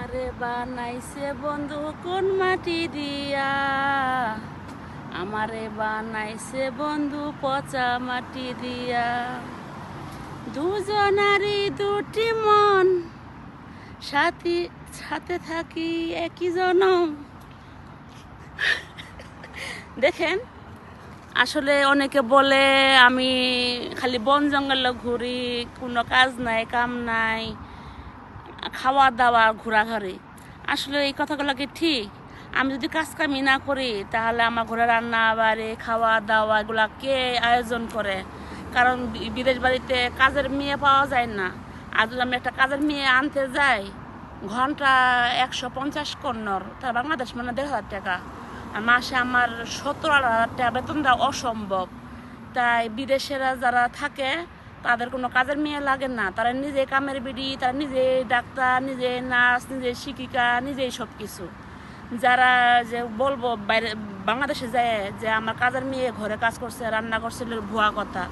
আমারে বানাইছে বন্ধু কোন মাটি দিয়া, আমারে বানাইছে বন্ধু পচা মাটি দিয়া। দুজনারই দুটি মন, সাথে সাথে থাকি একই জনম। দেখেন, আসলে অনেকে বলে আমি খালি বন জঙ্গলে ঘুরি, কোনো কাজ নাই কাম নাই, খাওয়া দাওয়া ঘোরাঘুরি। আসলে এই কথাগুলো কি ঠিক? আমি যদি কাজ কামি না করি তাহলে আমার ঘরে রান্না বাড়ি খাওয়া দাওয়া এগুলা কে আয়োজন করে? কারণ বিদেশ বাড়িতে কাজের মেয়ে পাওয়া যায় না। আর যদি আমি একটা কাজের মেয়ে আনতে যাই, ঘন্টা 150 কন্নর, তার বাংলাদেশ মানে 1,500 টাকা, আর মাসে আমার 17,000 টাকা বেতন দেওয়া অসম্ভব। তাই বিদেশেরা যারা থাকে তাদের কোনো কাজের মেয়ে লাগে না, তারা নিজে কামের বিড়ি, তারা নিজে ডাক্তার, নিজে নার্স, নিজে শিক্ষিকা, নিজেই সব কিছু। যারা যে বলবো বাইরে বাংলাদেশে যায় যে আমার কাজের মেয়ে ঘরে কাজ করছে রান্না করছে, ভুয়া কথা।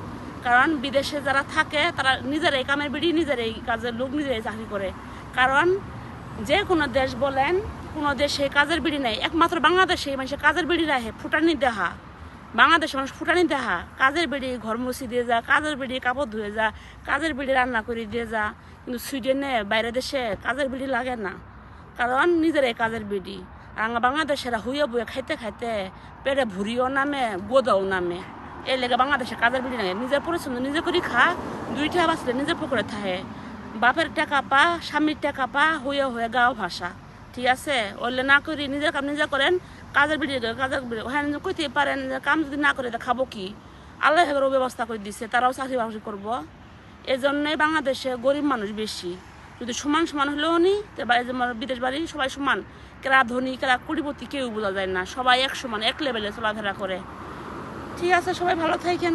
কারণ বিদেশে যারা থাকে তারা নিজেরাই কামের বিড়ি, নিজেরাই কাজের লোক, নিজেরাই চাকরি করে। কারণ যে কোনো দেশ বলেন, কোনো দেশে কাজের বিড়ি নেই, একমাত্র বাংলাদেশে মানুষের কাজের বিড়ি রাখে, ফুটানি দেহা। বাংলাদেশে মানুষ ফুটানি দেহা, কাজের বিড়ি ঘর মুছি দিয়ে যা, কাজের বিড়ি কাপড় ধুয়ে যা, কাজের বিড়ি রান্না করে দিয়ে যা। কিন্তু সুইডেনে বাইরের দেশে কাজের বিড়ি লাগে না, কারণ নিজেরাই কাজের বিড়ি। আর বাংলাদেশেরা হুইয়ে বুয়ে খাইতে খাইতে পেটে ভুড়িও নামে, গোদাও নামে। এই লেগে বাংলাদেশে কাজের বিড়ি লাগে। নিজের পরিশ্রম নিজে করি খা, 2 টাকা বাঁচলে নিজের পুকুরে থাকে। বাপের টাকা পা, স্বামীর টাকা পা, হয়ে হয়ে গাও ভাষা। ঠিক আছে, ওইলে না করি নিজের কাম নিজে করেন, কাজের বিড়ি কাজের বিড়ি হ্যাঁ কইতে পারেন যে কাম যদি না করে তা খাবো কি? আল্লাহ হেগেরও ব্যবস্থা করে দিচ্ছে, তারাও চাকরি বাকরি করবো। এই জন্যই বাংলাদেশে গরিব মানুষ বেশি। যদি সমান সমান হলেও নি, বিদেশ বাড়ি সবাই সমান, কেরা ধনী কেরা কোটিপতি কেউ বোঝা যায় না, সবাই এক সমান এক লেভেলে চলাফেরা করে। ঠিক আছে, সবাই ভালো থাকেন।